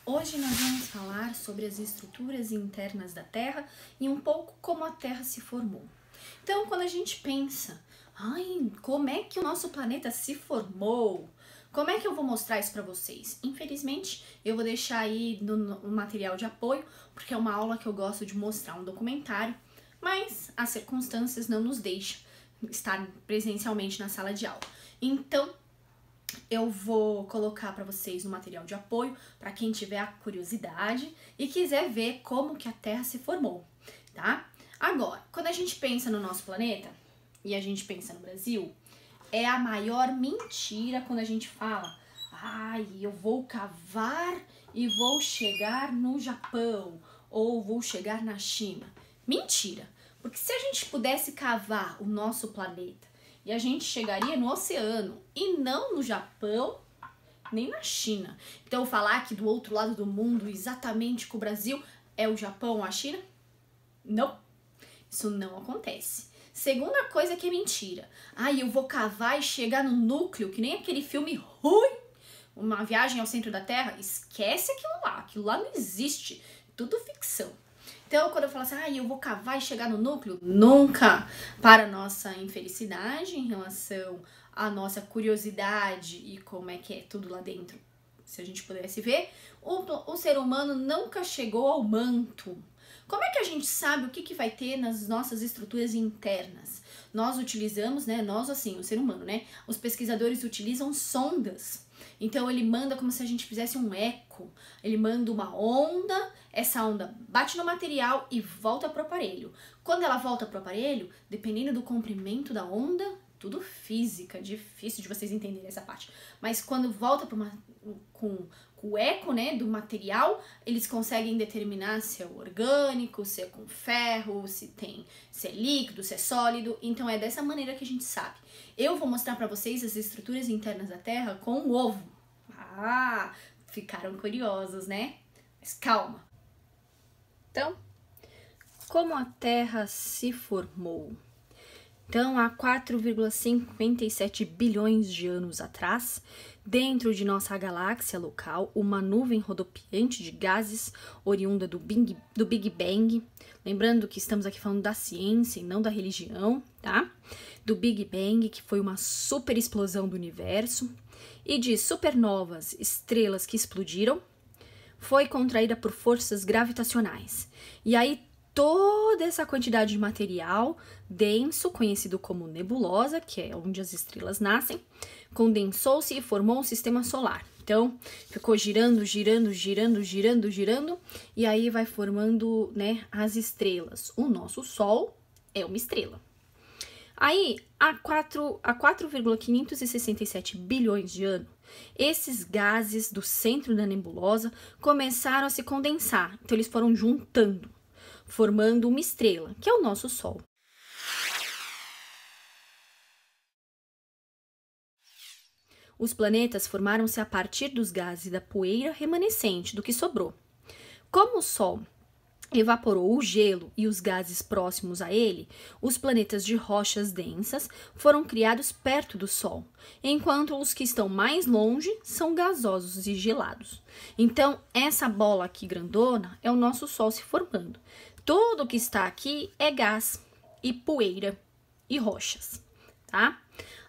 Hoje nós vamos falar sobre as estruturas internas da Terra e um pouco como a Terra se formou. Então, quando a gente pensa, como é que o nosso planeta se formou? Como é que eu vou mostrar isso para vocês? Infelizmente, eu vou deixar aí no material de apoio, porque é uma aula que eu gosto de mostrar um documentário, mas as circunstâncias não nos deixam estar presencialmente na sala de aula. Então, eu vou colocar para vocês no material de apoio para quem tiver a curiosidade e quiser ver como que a Terra se formou, tá? Agora, quando a gente pensa no nosso planeta e a gente pensa no Brasil, é a maior mentira quando a gente fala: eu vou cavar e vou chegar no Japão ou vou chegar na China. Mentira! Porque se a gente pudesse cavar o nosso planeta e a gente chegaria no oceano e não no Japão, nem na China. Então, falar que do outro lado do mundo, exatamente que o Brasil é o Japão ou a China? Não, isso não acontece. Segunda coisa que é mentira. Eu vou cavar e chegar no núcleo, que nem aquele filme ruim, Uma Viagem ao Centro da Terra. Esquece aquilo lá não existe, tudo ficção. Então, quando eu falo assim, eu vou cavar e chegar no núcleo, nunca. Para nossa infelicidade em relação à nossa curiosidade e como é que é tudo lá dentro, se a gente pudesse ver, o ser humano nunca chegou ao manto. Como é que a gente sabe o que vai ter nas nossas estruturas internas? Nós utilizamos, o ser humano, os pesquisadores utilizam sondas. Então, ele manda como se a gente fizesse um eco. Ele manda uma onda, essa onda bate no material e volta para o aparelho. Quando ela volta para o aparelho, dependendo do comprimento da onda, tudo física, difícil de vocês entenderem essa parte. Mas quando volta com o eco, do material, eles conseguem determinar se é orgânico, se é com ferro, se é líquido, se é sólido. Então é dessa maneira que a gente sabe. Eu vou mostrar para vocês as estruturas internas da Terra com o ovo. Ficaram curiosos, né? Mas calma. Então, como a Terra se formou? Então, há 4,57 bilhões de anos atrás, dentro de nossa galáxia local, uma nuvem rodopiante de gases oriunda do Big Bang. Lembrando que estamos aqui falando da ciência e não da religião, tá? Do Big Bang, que foi uma super explosão do universo, e de supernovas, estrelas que explodiram, foi contraída por forças gravitacionais. E aí, toda essa quantidade de material denso, conhecido como nebulosa, que é onde as estrelas nascem, condensou-se e formou um sistema solar. Então, ficou girando, e aí vai formando, as estrelas. O nosso Sol é uma estrela. Aí, há 4,567 bilhões de anos, esses gases do centro da nebulosa começaram a se condensar. Então, eles foram juntando, formando uma estrela, que é o nosso Sol. Os planetas formaram-se a partir dos gases e da poeira remanescente do que sobrou. Como o Sol evaporou o gelo e os gases próximos a ele, os planetas de rochas densas foram criados perto do Sol, enquanto os que estão mais longe são gasosos e gelados. Então, essa bola aqui grandona é o nosso Sol se formando. Tudo que está aqui é gás e poeira e rochas, tá?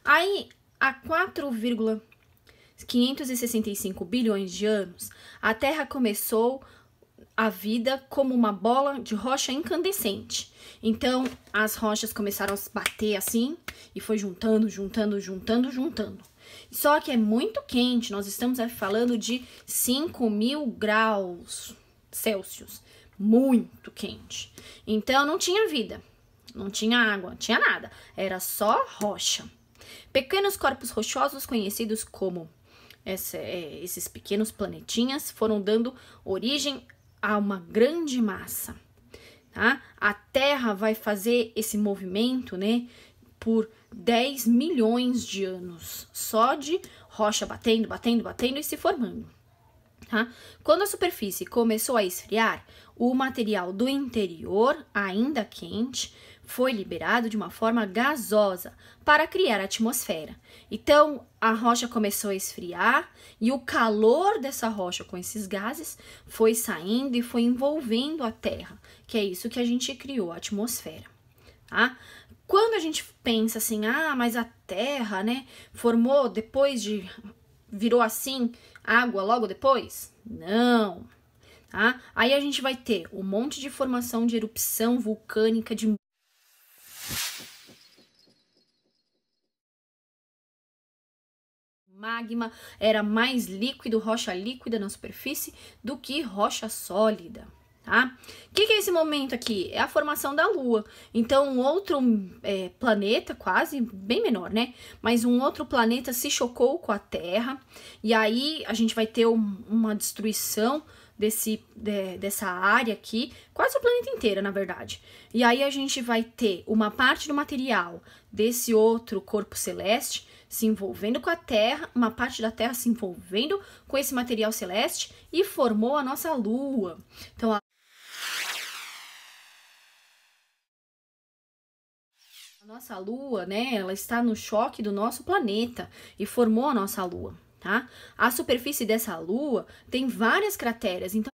Aí, há 4,565 bilhões de anos, a Terra começou a vida como uma bola de rocha incandescente. Então, as rochas começaram a se bater assim e foi juntando. Só que é muito quente, nós estamos falando de 5.000 graus Celsius. Muito quente. Então, não tinha vida, não tinha água, não tinha nada. Era só rocha. Pequenos corpos rochosos, conhecidos como esses pequenos planetinhas, foram dando origem a uma grande massa, tá? A Terra vai fazer esse movimento, por 10 milhões de anos, só de rocha batendo e se formando, tá? Quando a superfície começou a esfriar, o material do interior, ainda quente, foi liberado de uma forma gasosa para criar a atmosfera. Então, a rocha começou a esfriar e o calor dessa rocha com esses gases foi saindo e foi envolvendo a Terra, que é isso que a gente criou, a atmosfera, tá? Quando a gente pensa assim, mas a Terra, né, formou depois de... virou assim, água logo depois? Não, tá? Aí a gente vai ter um monte de formação de erupção vulcânica, de magma, era mais líquido, rocha líquida na superfície do que rocha sólida. Tá? O que é esse momento aqui? É a formação da Lua. Então, um outro planeta, quase, bem menor, né? Mas um outro planeta se chocou com a Terra. E aí, a gente vai ter uma destruição dessa área aqui. Quase o planeta inteiro, na verdade. E aí, a gente vai ter uma parte do material desse outro corpo celeste se envolvendo com a Terra, uma parte da Terra se envolvendo com esse material celeste e formou a nossa Lua. Então, a nossa Lua, né, ela está no choque do nosso planeta e formou a nossa Lua, tá? A superfície dessa Lua tem várias crateras, então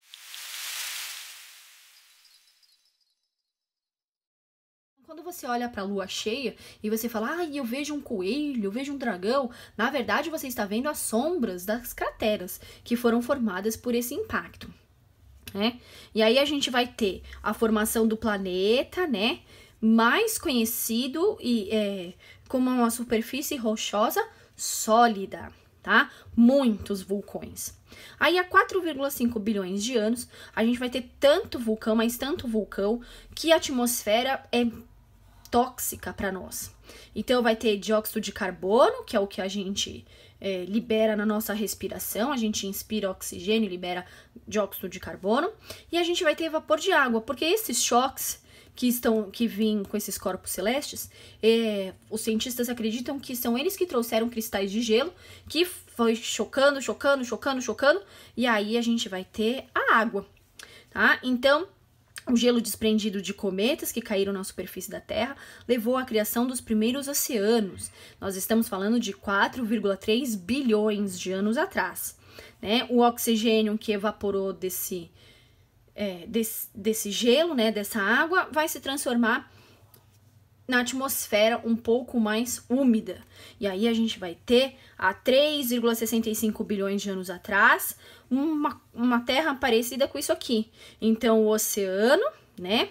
quando você olha para a lua cheia e você fala, eu vejo um coelho, eu vejo um dragão, na verdade você está vendo as sombras das crateras que foram formadas por esse impacto, né? E aí a gente vai ter a formação do planeta, né? Mais conhecido como uma superfície rochosa sólida, tá? Muitos vulcões. Aí, há 4,5 bilhões de anos, a gente vai ter tanto vulcão, mas tanto vulcão, que a atmosfera é tóxica para nós. Então, vai ter dióxido de carbono, que é o que a gente libera na nossa respiração, a gente inspira oxigênio e libera dióxido de carbono, e a gente vai ter vapor de água, porque esses choques que vêm com esses corpos celestes, os cientistas acreditam que são eles que trouxeram cristais de gelo, que foi chocando, e aí a gente vai ter a água, tá? Então, o gelo desprendido de cometas que caíram na superfície da Terra levou à criação dos primeiros oceanos. Nós estamos falando de 4,3 bilhões de anos atrás, né? O oxigênio que evaporou desse gelo, né, dessa água, vai se transformar na atmosfera um pouco mais úmida. E aí a gente vai ter, há 3,65 bilhões de anos atrás, uma Terra parecida com isso aqui. Então, o oceano, né?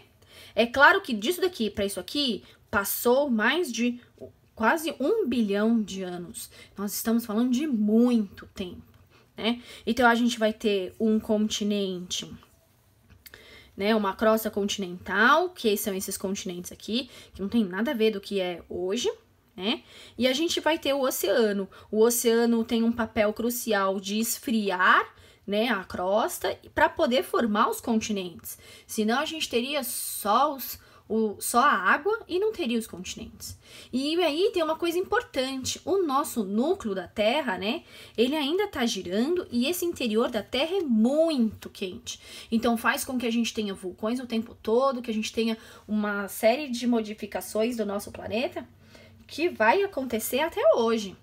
É claro que disso daqui para isso aqui, passou mais de quase 1 bilhão de anos. Nós estamos falando de muito tempo, né? Então, a gente vai ter um continente, né, uma crosta continental, que são esses continentes aqui, que não tem nada a ver do que é hoje, né? E a gente vai ter o oceano. O oceano tem um papel crucial de esfriar, né, a crosta para poder formar os continentes. Senão a gente teria só a água e não teria os continentes. E aí tem uma coisa importante, o nosso núcleo da Terra, né, ele ainda está girando e esse interior da Terra é muito quente. Então faz com que a gente tenha vulcões o tempo todo, que a gente tenha uma série de modificações do nosso planeta que vai acontecer até hoje.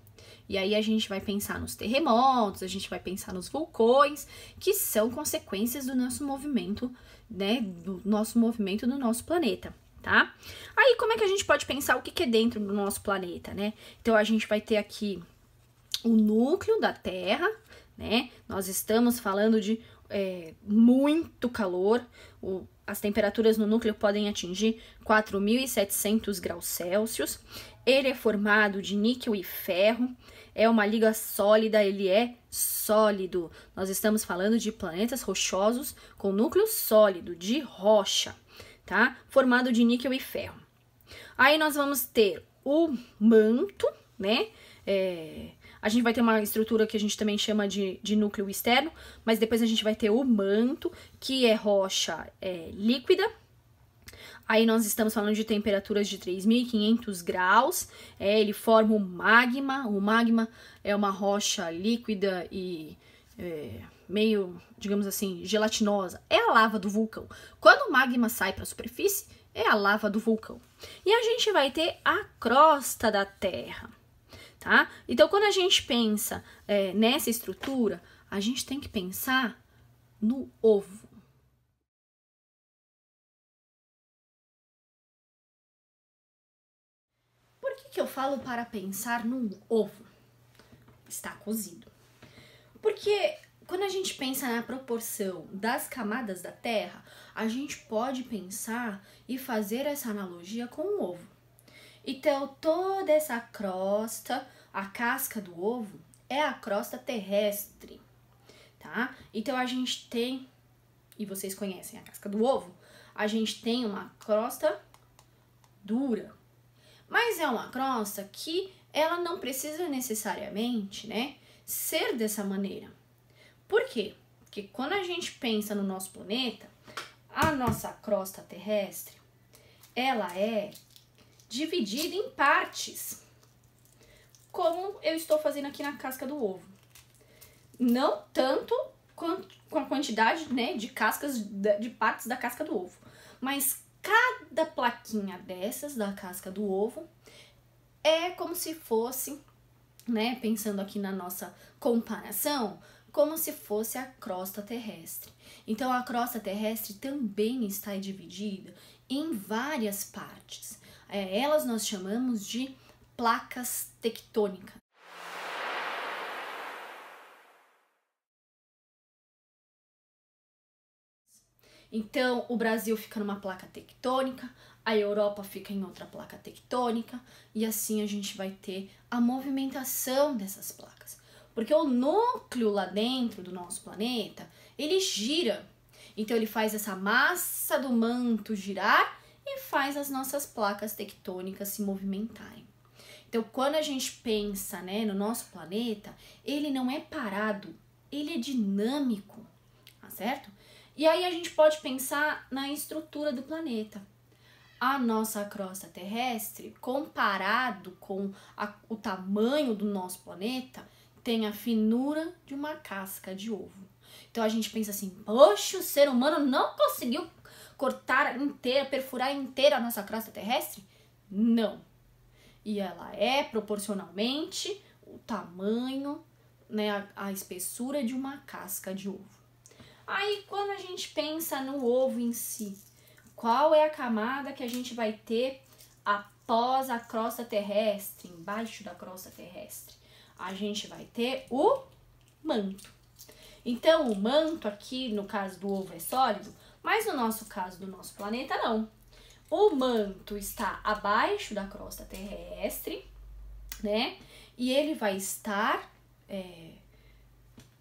E aí a gente vai pensar nos terremotos, a gente vai pensar nos vulcões, que são consequências do nosso movimento, né, do nosso planeta, tá? Aí como é que a gente pode pensar o que é dentro do nosso planeta, né? Então a gente vai ter aqui o núcleo da Terra, né? Nós estamos falando de muito calor, as temperaturas no núcleo podem atingir 4.700 graus Celsius. Ele é formado de níquel e ferro, é uma liga sólida, ele é sólido. Nós estamos falando de planetas rochosos com núcleo sólido, de rocha, tá? Formado de níquel e ferro. Aí nós vamos ter o manto, né? A gente vai ter uma estrutura que a gente também chama de núcleo externo, mas depois a gente vai ter o manto, que é rocha líquida. Aí nós estamos falando de temperaturas de 3.500 graus, ele forma o magma é uma rocha líquida e meio, digamos assim, gelatinosa, é a lava do vulcão. Quando o magma sai para a superfície, é a lava do vulcão. E a gente vai ter a crosta da Terra, tá? Então, quando a gente pensa nessa estrutura, a gente tem que pensar no ovo. Por que eu falo para pensar no ovo? Está cozido. Porque quando a gente pensa na proporção das camadas da Terra, a gente pode pensar e fazer essa analogia com o ovo. Então, toda essa crosta, a casca do ovo, é a crosta terrestre, tá? Então, a gente tem, e vocês conhecem a casca do ovo, a gente tem uma crosta dura. Mas é uma crosta que ela não precisa necessariamente, né, ser dessa maneira. Por quê? Porque quando a gente pensa no nosso planeta, a nossa crosta terrestre, ela é dividida em partes, como eu estou fazendo aqui na casca do ovo. Não tanto quanto com a quantidade, né, de cascas, de partes da casca do ovo, mas cada plaquinha dessas da casca do ovo é como se fosse, né, pensando aqui na nossa comparação, como se fosse a crosta terrestre. Então, a crosta terrestre também está dividida em várias partes. Elas nós chamamos de placas tectônicas. Então, o Brasil fica numa placa tectônica, a Europa fica em outra placa tectônica, e assim a gente vai ter a movimentação dessas placas. Porque o núcleo lá dentro do nosso planeta, ele gira. Então, ele faz essa massa do manto girar e faz as nossas placas tectônicas se movimentarem. Então, quando a gente pensa, né, no nosso planeta, ele não é parado, ele é dinâmico, tá certo? E aí a gente pode pensar na estrutura do planeta. A nossa crosta terrestre, comparado com o tamanho do nosso planeta, tem a finura de uma casca de ovo. Então a gente pensa assim, poxa, o ser humano não conseguiu cortar inteira, perfurar inteira a nossa crosta terrestre? Não. E ela é proporcionalmente o tamanho, né, a espessura de uma casca de ovo. Aí, quando a gente pensa no ovo em si, qual é a camada que a gente vai ter após a crosta terrestre, embaixo da crosta terrestre? A gente vai ter o manto. Então, o manto aqui, no caso do ovo, é sólido, mas no nosso caso do nosso planeta, não. O manto está abaixo da crosta terrestre, né? E ele vai estar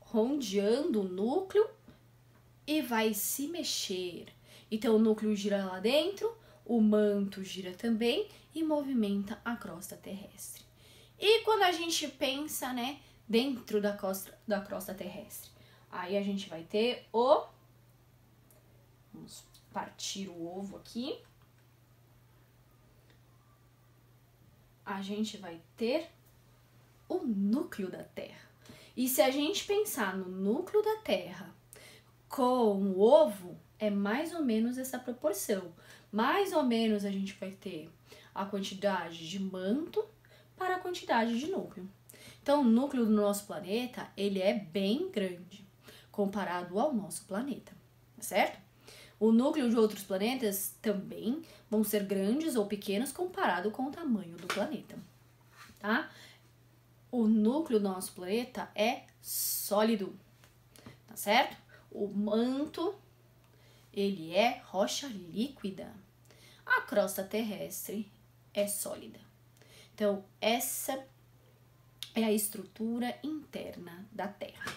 rodeando o núcleo e vai se mexer. Então, o núcleo gira lá dentro, o manto gira também e movimenta a crosta terrestre. E quando a gente pensa, né, dentro da crosta terrestre, aí a gente vai ter vamos partir o ovo aqui. A gente vai ter o núcleo da Terra. E se a gente pensar no núcleo da Terra com o ovo, é mais ou menos essa proporção. Mais ou menos a gente vai ter a quantidade de manto para a quantidade de núcleo. Então, o núcleo do nosso planeta, ele é bem grande comparado ao nosso planeta, certo? O núcleo de outros planetas também vão ser grandes ou pequenos comparado com o tamanho do planeta, tá? O núcleo do nosso planeta é sólido, tá certo? O manto, ele é rocha líquida. A crosta terrestre é sólida. Então, essa é a estrutura interna da Terra.